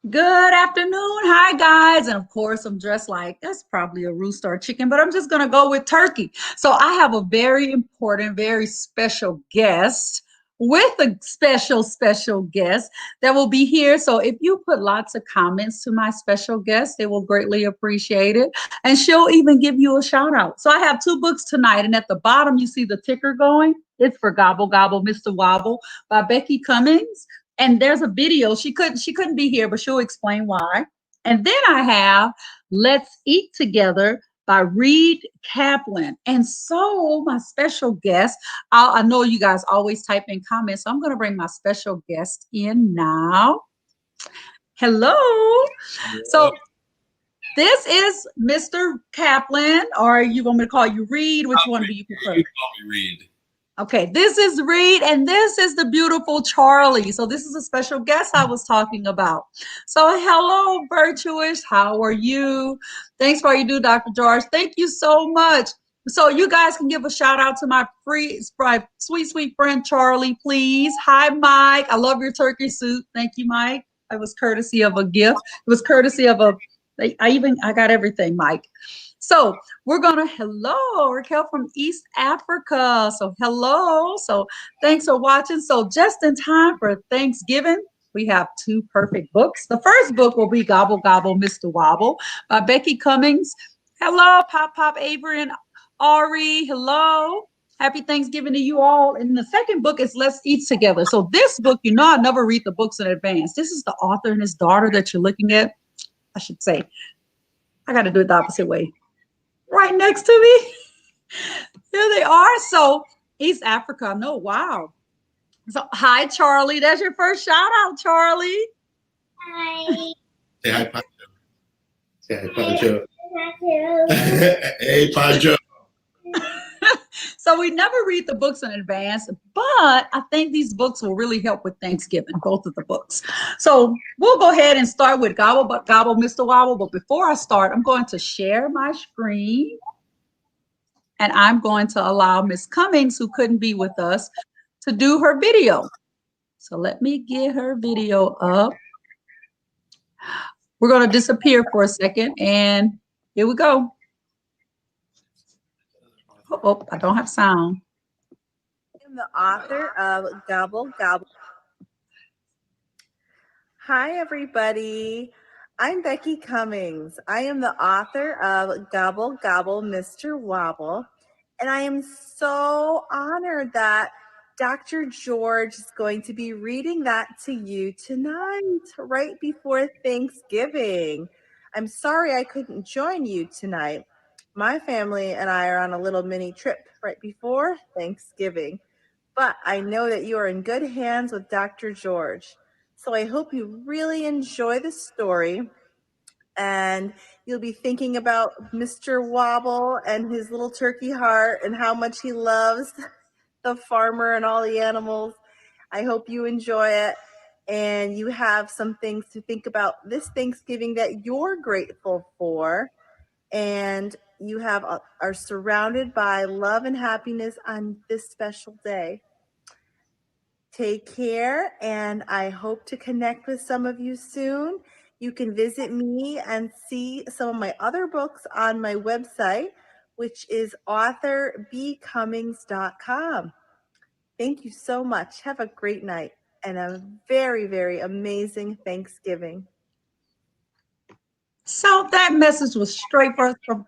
Good afternoon. Hi, guys. And of course, I'm dressed like that's probably a rooster or chicken, but I'm just going to go with turkey. So I have a very important, very special guest with a special guest that will be here. So if you put lots of comments to my special guest, they will greatly appreciate it. And she'll even give you a shout out. So I have two books tonight. And at the bottom, you see the ticker going. It's for Gobble Gobble, Mr. Wobble by Becky Cummings, and there's a video. She couldn't be here, but she'll explain why. And then I have Let's Eat Together by Reid Kaplan. And so my special guest, I know you guys always type in comments, so I'm going to bring my special guest in now. Hello. So this is Mr. Kaplan, or you want me to call you Reid? Which one do you prefer? You call me Reid. Okay, this is Reid, and this is the beautiful Charlie. So this is a special guest I was talking about. So hello, Virtuous. How are you? Thanks for all you do, Dr. George. Thank you so much. So you guys can give a shout out to my sweet friend Charlie, please. Hi, Mike. I love your turkey suit. Thank you, Mike. It was courtesy of a gift. It was courtesy of I got everything, Mike. So we're gonna hello Raquel from East Africa. So hello. So thanks for watching. So just in time for Thanksgiving, we have two perfect books. The first book will be Gobble Gobble, Mr. Wobble by Becky Cummings. Hello, Pop Avery and Ari. Hello. Happy Thanksgiving to you all. And the second book is Let's Eat Together. So this book, I never read the books in advance. This is the author and his daughter that you're looking at. I should say, I got to do it the opposite way. Right next to me. Here they are. So East Africa. No, wow. So hi, Charlie. That's your first shout out, Charlie. Hi. Say hi, Pancho. Say hi, Pancho. Hey, Pancho. So we never read the books in advance, but I think these books will really help with Thanksgiving, both of the books. So we'll go ahead and start with Gobble Gobble, Mr. Wobble. But before I start, I'm going to share my screen. And I'm going to allow Miss Cummings, who couldn't be with us, to do her video. So let me get her video up. We're going to disappear for a second, and here we go. Oh, I don't have sound. I'm the author of Gobble Gobble. Hi, everybody. I'm Becky Cummings. I am the author of Gobble Gobble, Mr. Wobble. And I am so honored that Dr. George is going to be reading that to you tonight, right before Thanksgiving. I'm sorry I couldn't join you tonight. My family and I are on a little mini trip right before Thanksgiving, but I know that you are in good hands with Dr. George. So I hope you really enjoy the story, and you'll be thinking about Mr. Wobble and his little turkey heart and how much he loves the farmer and all the animals. I hope you enjoy it, and you have some things to think about this Thanksgiving that you're grateful for, and you are surrounded by love and happiness on this special day. Take care, and I hope to connect with some of you soon. You can visit me and see some of my other books on my website, which is authorbcummings.com. Thank you so much. Have a great night and a very, very amazing Thanksgiving. So that message was straight from,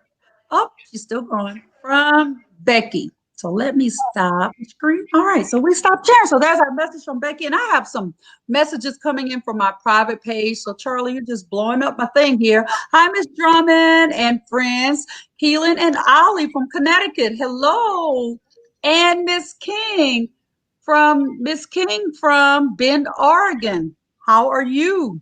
she's still going, from Becky. So let me stop the screen. All right, so we stopped sharing. So there's our message from Becky, and I have some messages coming in from my private page. So Charlie, you're just blowing up my thing here. Hi, Miss Drummond and friends, Keelan and Ollie from Connecticut. Hello, and Miss King from Bend, Oregon. How are you?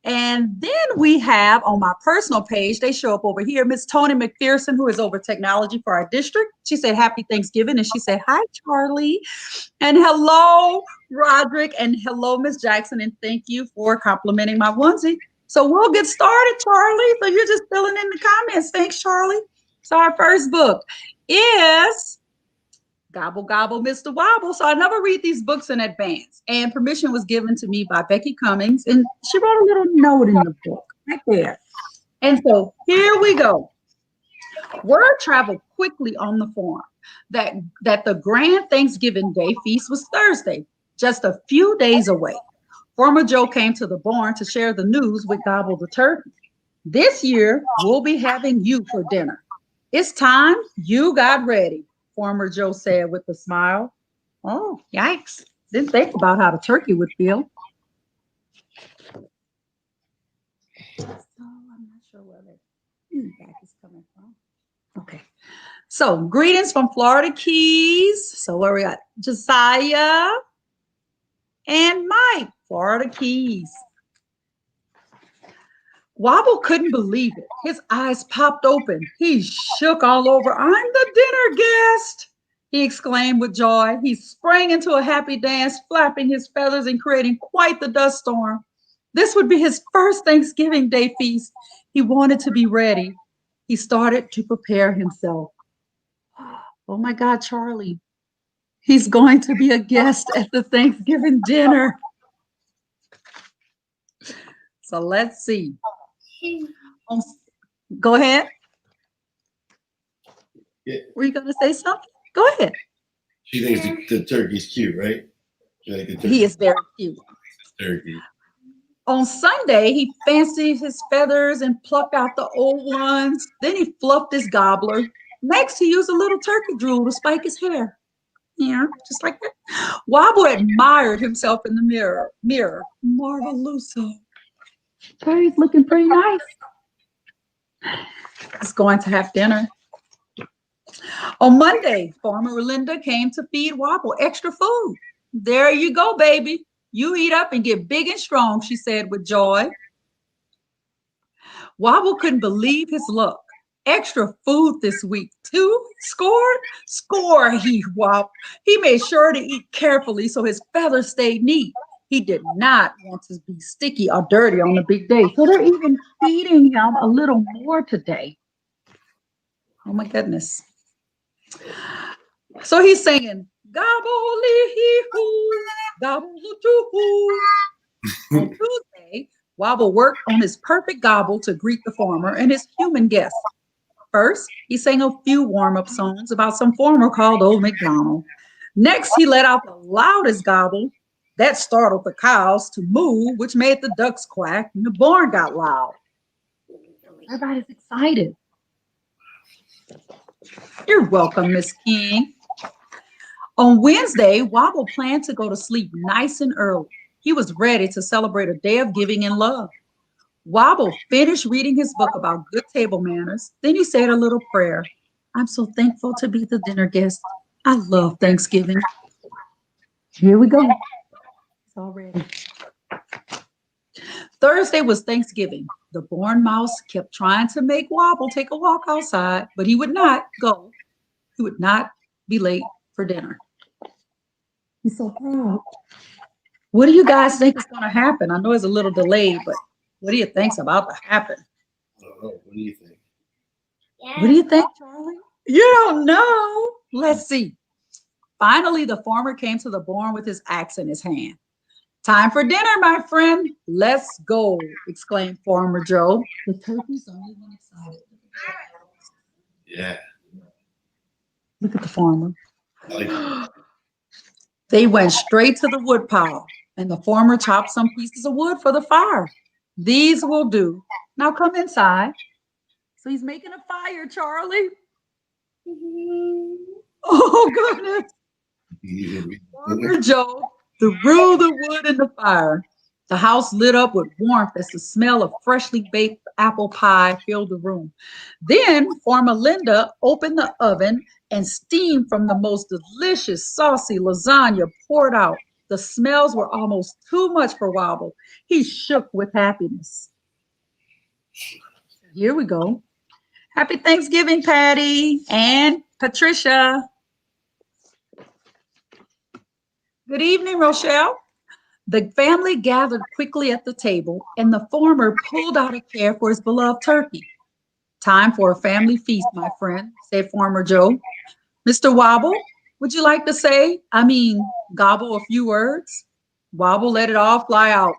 And then we have on my personal page, they show up over here, Miss Tony McPherson, who is over technology for our district. She said, Happy Thanksgiving. And she said, Hi, Charlie. And hello, Roderick. And hello, Miss Jackson. And thank you for complimenting my onesie. So we'll get started, Charlie. So you're just filling in the comments. Thanks, Charlie. So our first book is Gobble, gobble, Mr. Wobble. So I never read these books in advance. And permission was given to me by Becky Cummings. And she wrote a little note in the book right there. And so here we go. Word traveled quickly on the farm that the grand Thanksgiving Day feast was Thursday, just a few days away. Farmer Joe came to the barn to share the news with Gobble the turkey. This year, we'll be having you for dinner. It's time you got ready, Farmer Joe said with a smile. Oh, yikes. Didn't think about how the turkey would feel. So I'm not sure where that feedback is coming from. Okay. So greetings from Florida Keys. So where we got Josiah and Mike, Florida Keys. Wobble couldn't believe it. His eyes popped open. He shook all over. I'm the dinner guest, he exclaimed with joy. He sprang into a happy dance, flapping his feathers and creating quite the dust storm. This would be his first Thanksgiving Day feast. He wanted to be ready. He started to prepare himself. Oh my God, Charlie. He's going to be a guest at the Thanksgiving dinner. So let's see. Go ahead. Yeah. Were you going to say something? Go ahead. She thinks the turkey's cute, right? She like the turkey. He is very cute. Turkey. On Sunday, he fancied his feathers and plucked out the old ones. Then he fluffed his gobbler. Next, he used a little turkey drool to spike his hair. Yeah, just like that. Wobble admired himself in the mirror. Marveloso. He's looking pretty nice. He's going to have dinner. On Monday, Farmer Linda came to feed Wobble extra food. There you go, baby. You eat up and get big and strong, she said with joy. Wobble couldn't believe his luck. Extra food this week, too. Score, he whopped. He made sure to eat carefully so his feathers stayed neat. He did not want to be sticky or dirty on the big day, so they're even feeding him a little more today. Oh my goodness. So he's singing, gobble-lee-hoo, gobble-hoo. On Tuesday, Wobble worked on his perfect gobble to greet the farmer and his human guests. First, he sang a few warm-up songs about some farmer called Old MacDonald. Next, he let out the loudest gobble. That startled the cows to moo, which made the ducks quack, and the barn got loud. Everybody's excited. You're welcome, Miss King. On Wednesday, Wobble planned to go to sleep nice and early. He was ready to celebrate a day of giving and love. Wobble finished reading his book about good table manners. Then he said a little prayer. I'm so thankful to be the dinner guest. I love Thanksgiving. Here we go. It's all ready. Thursday was Thanksgiving. The barn mouse kept trying to make Wobble take a walk outside, but he would not go. He would not be late for dinner. He's so proud. What do you guys think is going to happen? I know it's a little delayed, but what do you think's about to happen? I don't know. What do you think? What do you think, Charlie? You don't know. Let's see. Finally, the farmer came to the barn with his axe in his hand. Time for dinner, my friend. Let's go, exclaimed Farmer Joe. The turkey's only one excited. Yeah. Look at the farmer. I like it. They went straight to the wood pile, and the farmer chopped some pieces of wood for the fire. These will do. Now come inside. So he's making a fire, Charlie. Oh, goodness. Farmer Joe threw the wood in the fire. The house lit up with warmth as the smell of freshly baked apple pie filled the room. Then Farmer Linda opened the oven and steam from the most delicious, saucy lasagna poured out. The smells were almost too much for Wobble. He shook with happiness. Here we go. Happy Thanksgiving, Patty and Patricia. Good evening, Rochelle. The family gathered quickly at the table, and the farmer pulled out a chair for his beloved turkey. Time for a family feast, my friend, said Farmer Joe. Mr. Wobble, Would you like to say, gobble a few words? Wobble, let it all fly out.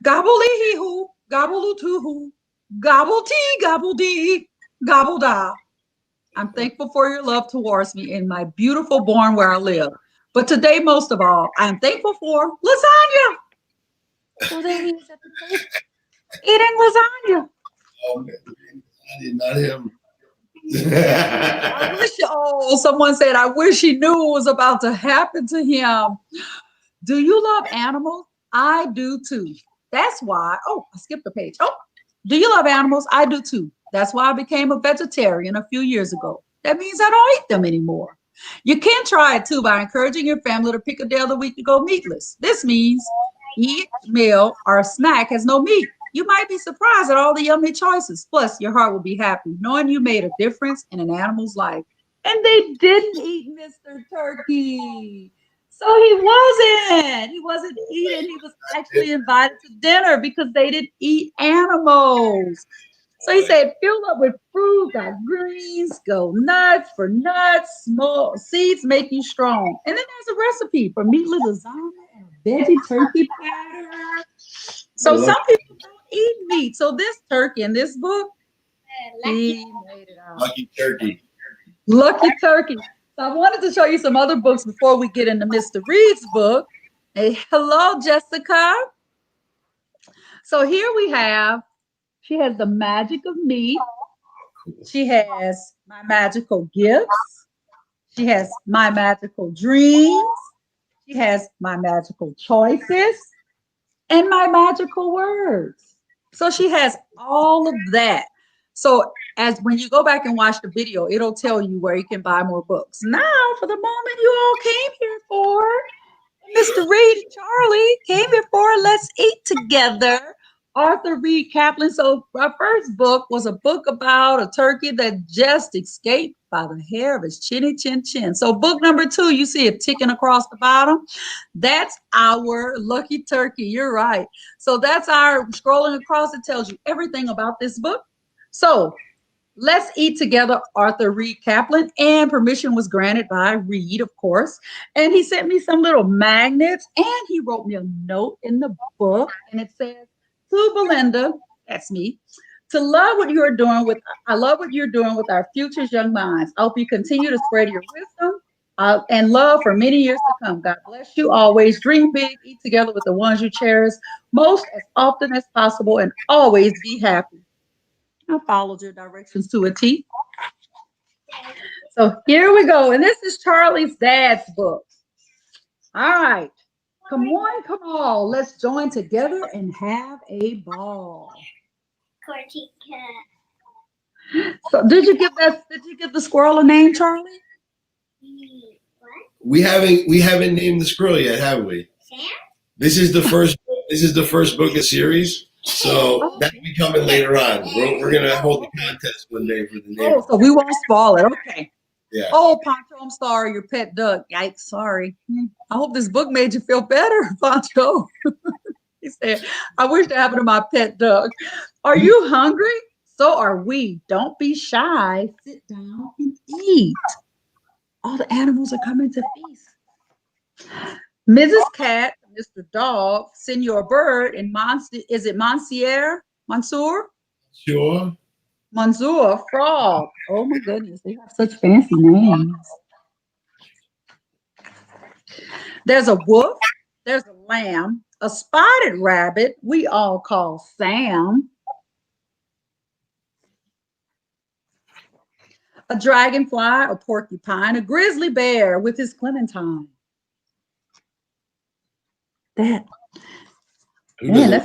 Gobble hee hoo, gobble too hoo, gobble tea, gobble dee, gobble da. I'm thankful for your love towards me in my beautiful barn where I live. But today, most of all, I'm thankful for lasagna. So there he is at the table eating lasagna. Oh, man. I did not him. I wish, someone said, I wish he knew what was about to happen to him. Do you love animals? I do too. That's why, I skipped a page. Do you love animals? I do too. That's why I became a vegetarian a few years ago. That means I don't eat them anymore. You can try it too by encouraging your family to pick a day of the week to go meatless. This means each meal or snack has no meat. You might be surprised at all the yummy choices. Plus, your heart will be happy knowing you made a difference in an animal's life. And they didn't eat Mr. Turkey. So he wasn't eating. He was actually invited to dinner because they didn't eat animals. So he said, fill up with fruit, got greens, go nuts for nuts, small seeds make you strong. And then there's a recipe for meatless lasagna and a veggie turkey platter. So some people don't eat meat. So this turkey in this book, he made it out. Lucky turkey. Lucky turkey. So I wanted to show you some other books before we get into Mr. Reid's book. Hey, hello, Jessica. So here we have, she has the magic of meat. She has my magical gifts. She has my magical dreams. She has my magical choices and my magical words. So she has all of that. So as when you go back and watch the video, it'll tell you where you can buy more books. Now, for the moment you all came here for, Mr. Reid and Charlie came here for Let's Eat Together. Arthur Reid Kaplan. So our first book was a book about a turkey that just escaped by the hair of his chinny chin chin. So book number 2, you see it ticking across the bottom. That's our lucky turkey. You're right. So that's our scrolling across. It tells you everything about this book. So Let's Eat Together, Arthur Reid Kaplan, and permission was granted by Reid, of course. And he sent me some little magnets, and he wrote me a note in the book, and it says, to Belinda, that's me, to love what you are doing with, I love what you're doing with our future's young minds. I hope you continue to spread your wisdom and love for many years to come. God bless you always. Dream big, eat together with the ones you cherish most as often as possible, and always be happy. I followed your directions to a T. So here we go. And this is Charlie's dad's book. All right. Come on. Let's join together and have a ball. So did you give the squirrel a name, Charlie? We haven't named the squirrel yet, have we? Sam? This is the first book of series. So that'll be coming later on. We're gonna hold a contest one day for the name. Oh, so we won't spoil it. Okay. Yeah. Oh, Pancho, I'm sorry, your pet duck. Yikes, sorry. I hope this book made you feel better, Pancho. He said, I wish that happened to my pet duck. Are you hungry? So are we. Don't be shy. Sit down and eat. All the animals are coming to feast. Mrs. Cat, Mr. Dog, Senor Bird, and is it Monsieur? Mansour? Sure. Mansour, Frog. Oh my goodness, they have such fancy names. There's a wolf, there's a lamb, a spotted rabbit we all call Sam, a dragonfly, a porcupine, a grizzly bear with his Clementine. That's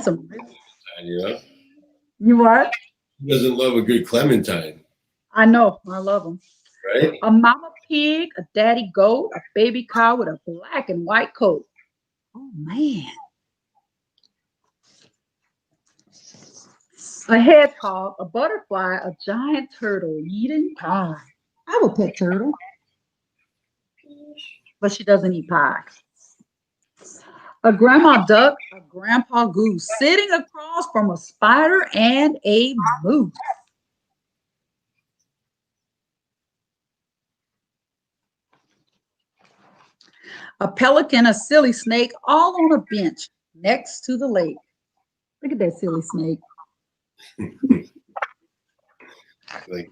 some real. Yeah. You what? Who doesn't love a good Clementine? I know, I love them. Right? A mama pig, a daddy goat, a baby cow with a black and white coat. Oh man. A hedgehog, a butterfly, a giant turtle eating pie. I have a pet turtle, but she doesn't eat pie. A grandma duck, a grandpa goose sitting across from a spider and a moose. A pelican, a silly snake, all on a bench next to the lake. Look at that silly snake. Like,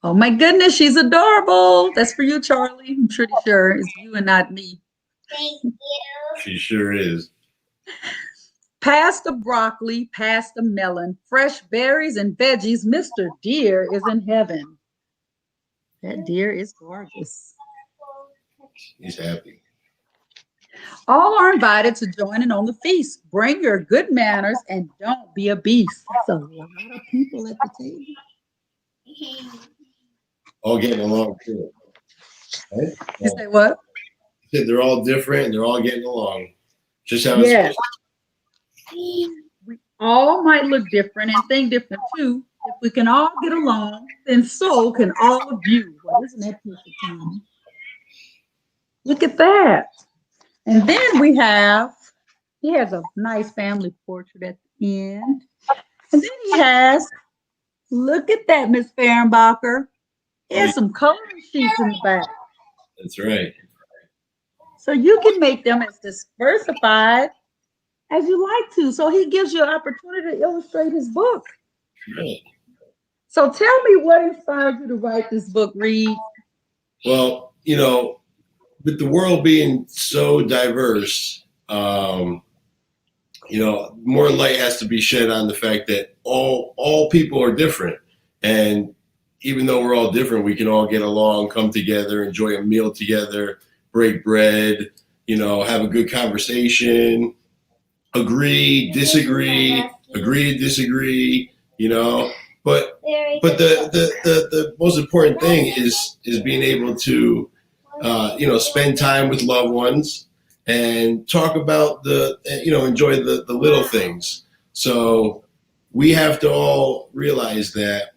Oh my goodness, she's adorable. That's for you, Charlie. I'm pretty sure it's you and not me. Thank you. she sure is. Past the broccoli, past the melon, fresh berries and veggies, Mr. Deer is in heaven. That deer is gorgeous. He's happy. All are invited to join in on the feast. Bring your good manners and don't be a beast. That's a lot of people at the table. All getting along too. Right? You say what? Said they're all different and they're all getting along. Just how it's Yes. supposed We all might look different and think different too. If we can all get along, then so can all of you. Well, isn't that perfect, Tom? Look at that. And then he has a nice family portrait at the end. And then he has, look at that, Miss Fehrenbacher. He has some coloring sheets in the back. That's right. So you can make them as diversified as you like to. So he gives you an opportunity to illustrate his book. Right. So tell me what inspired you to write this book, Reid? Well, with the world being so diverse, more light has to be shed on the fact that all people are different. And even though we're all different, we can all get along, come together, enjoy a meal together, break bread, have a good conversation, agree, disagree, agree to disagree, But the most important thing is being able to spend time with loved ones and talk about enjoy the little things. So we have to all realize that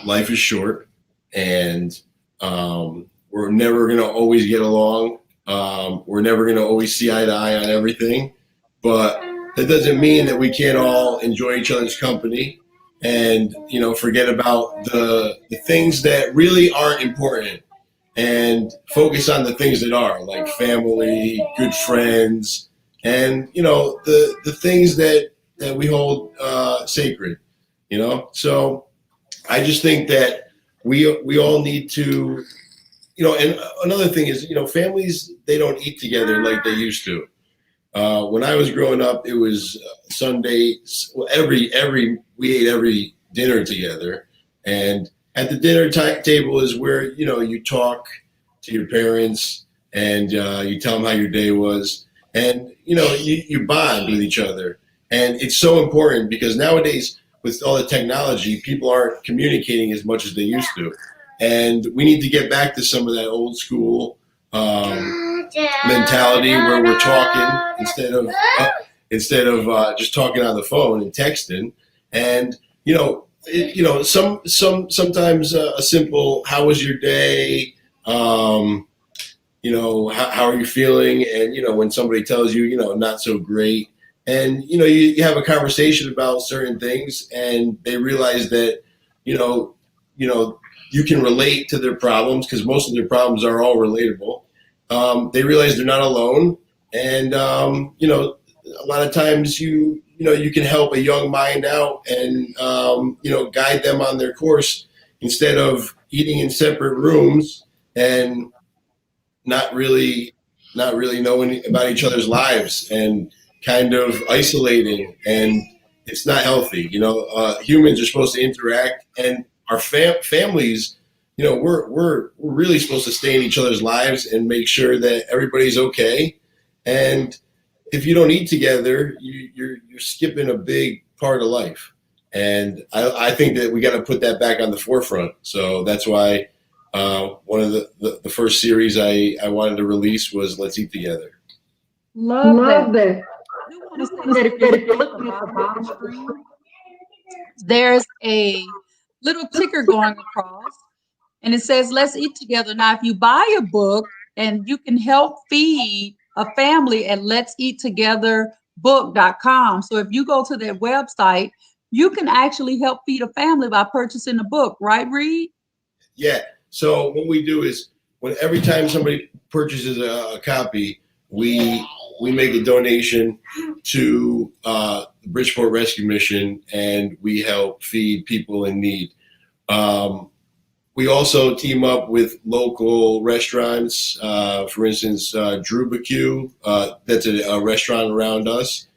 life is short and we're never going to always get along. We're never going to always see eye to eye on everything, but that doesn't mean that we can't all enjoy each other's company and forget about the things that really aren't important and focus on the things that are, like family, good friends, and the things that we hold sacred. So I just think that we all need to, and another thing is, families, they don't eat together like they used to. When I was growing up, it was Sunday. Well, we ate every dinner together, and at the dinner table is where you talk to your parents and you tell them how your day was, and you bond with each other, and it's so important because nowadays with all the technology, people aren't communicating as much as they used to, and we need to get back to some of that old school mentality where we're talking instead of just talking on the phone and texting, and sometimes a simple "How was your day?" How are you feeling? And when somebody tells you not so great, and you have a conversation about certain things, and they realize that you can relate to their problems because most of their problems are all relatable. They realize they're not alone, and a lot of times you can help a young mind out and guide them on their course instead of eating in separate rooms and not really knowing about each other's lives and kind of isolating, and it's not healthy. Humans are supposed to interact, and our families, we're really supposed to stay in each other's lives and make sure that everybody's okay. And if you don't eat together, you're skipping a big part of life. And I think that we got to put that back on the forefront. So that's why one of the first series I wanted to release was Let's Eat Together. Love that. I do want to say that if you're looking at the bottom screen, there's a little ticker going across, and it says Let's Eat Together. Now, if you buy a book, and you can help feed a family at letseattogetherbook.com. So if you go to their website, you can actually help feed a family by purchasing a book, right, Reid? Yeah. So what we do is every time somebody purchases a copy, we make a donation to the Bridgeport Rescue Mission, and we help feed people in need. We also team up with local restaurants. For instance, Drew BQ, that's a restaurant around us.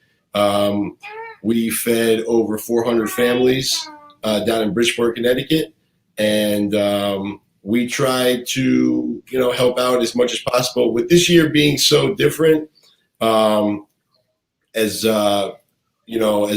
We fed over 400 families down in Bridgeport, Connecticut, and we try to, help out as much as possible. With this year being so different, as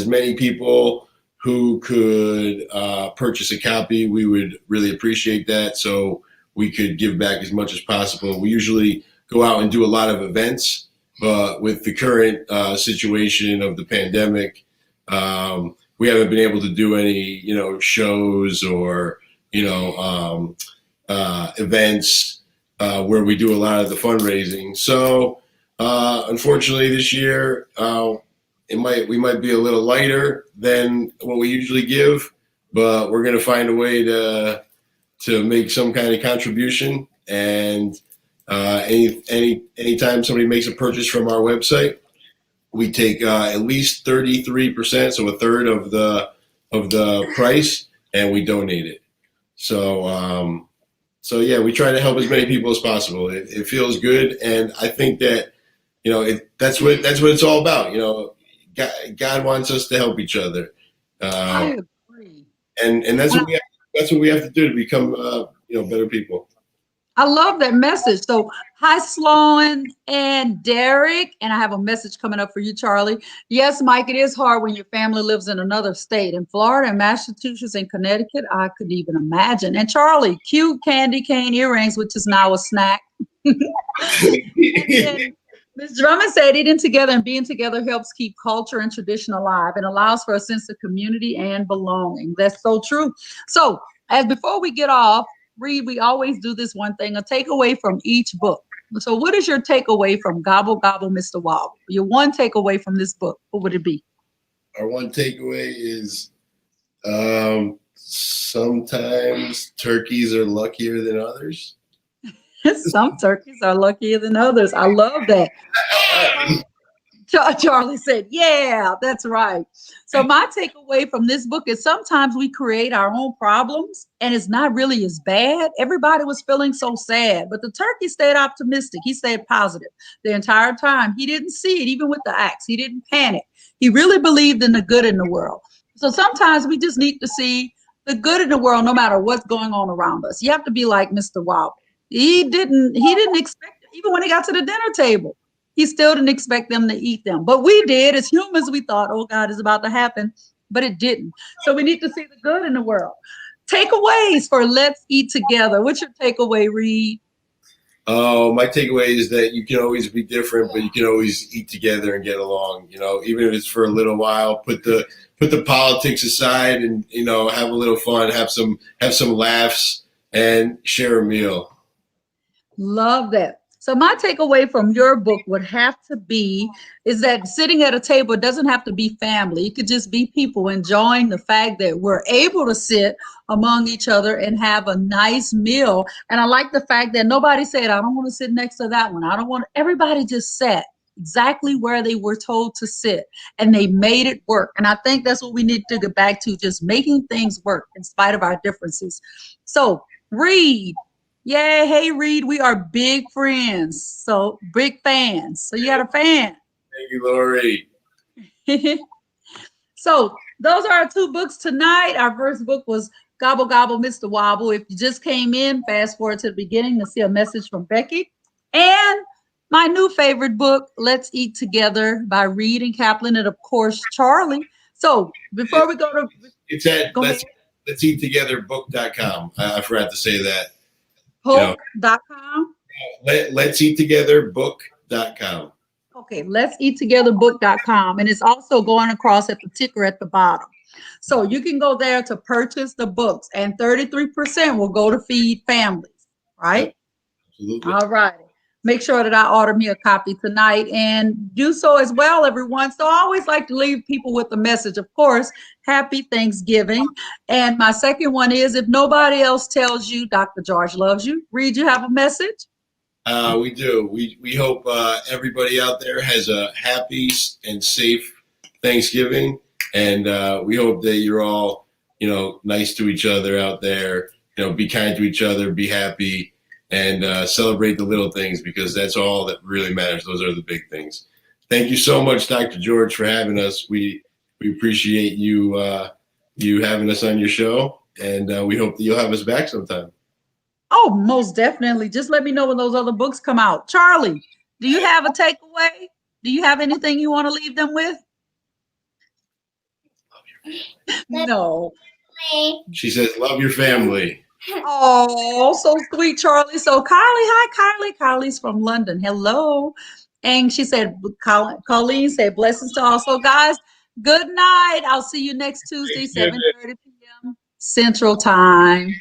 many people who could purchase a copy, we would really appreciate that, so we could give back as much as possible. We usually go out and do a lot of events, but with the current situation of the pandemic, we haven't been able to do any, shows or, events where we do a lot of the fundraising. So unfortunately this year, we might be a little lighter than what we usually give, but we're going to find a way to make some kind of contribution. And anytime somebody makes a purchase from our website, we take at least 33%, so a third of the price, and we donate it. So yeah, we try to help as many people as possible. It feels good, and I think that that's what it's all about. God wants us to help each other, I agree. and that's what we have to do to become better people. I love that message. So, hi, Sloan and Derek. And I have a message coming up for you, Charlie. Yes, Mike, it is hard when your family lives in another state. In Florida and Massachusetts and Connecticut, I could even imagine. And Charlie, cute candy cane earrings, which is now a snack. And then Ms. Drummond said eating together and being together helps keep culture and tradition alive and allows for a sense of community and belonging. That's so true. So, as before we get off, Reid, we always do this one thing, a takeaway from each book. So what is your takeaway from Gobble, Gobble, Mr. Wobble? Your one takeaway from this book, what would it be? Our one takeaway is sometimes turkeys are luckier than others. Some turkeys are luckier than others. I love that. Charlie said, yeah, that's right. So my takeaway from this book is sometimes we create our own problems and it's not really as bad. Everybody was feeling so sad, but the turkey stayed optimistic. He stayed positive the entire time. He didn't see it, even with the axe. He didn't panic. He really believed in the good in the world. So sometimes we just need to see the good in the world, no matter what's going on around us. You have to be like Mr. Wobble. He didn't expect it, even when he got to the dinner table. He still didn't expect them to eat them. But we did. As humans, we thought, oh, God, it's about to happen. But it didn't. So we need to see the good in the world. Takeaways for Let's Eat Together. What's your takeaway, Reid? Oh, my takeaway is that you can always be different, but you can always eat together and get along. Even if it's for a little while, put the politics aside and, have a little fun, have some laughs and share a meal. Love that. So my takeaway from your book would have to be is that sitting at a table doesn't have to be family. It could just be people enjoying the fact that we're able to sit among each other and have a nice meal. And I like the fact that nobody said, I don't want to sit next to that one. Everybody just sat exactly where they were told to sit and they made it work. And I think that's what we need to get back to, just making things work in spite of our differences. So Reid. Yeah, hey Reid, we are big friends, so big fans. So you got a fan. Thank you, Lori. So those are our two books tonight. Our first book was Gobble Gobble, Mr. Wobble. If you just came in, fast forward to the beginning to see a message from Becky. And my new favorite book, Let's Eat Together by Reid and Kaplan, and of course, Charlie. So before we go to... It's at Let's Eat Together book.com. I forgot to say that. Book.com? Let's Eat Together book.com. Okay, let's eat together book.com. And it's also going across at the ticker at the bottom. So you can go there to purchase the books, and 33% will go to feed families, right? Absolutely. All right. make sure that I order me a copy tonight and do so as well, everyone. So I always like to leave people with a message. Of course, happy Thanksgiving. And my second one is, if nobody else tells you Dr. George loves you, Reid, you have a message? We do. We hope everybody out there has a happy and safe Thanksgiving, and we hope that you're all, nice to each other out there. Be kind to each other, be happy, and celebrate the little things, because that's all that really matters. Those are the big things. Thank you so much, Dr. George, for having us. We appreciate you having us on your show, and we hope that you'll have us back sometime. Oh, most definitely. Just let me know when those other books come out. Charlie, do you have a takeaway? Do you have anything you want to leave them with? No. She says, love your family. Oh, so sweet, Charlie. So Kylie, hi, Kylie. Kylie's from London. Hello. And she said, Colleen said, blessings to all. So guys, good night. I'll see you next Tuesday, 7:30 p.m. Central Time.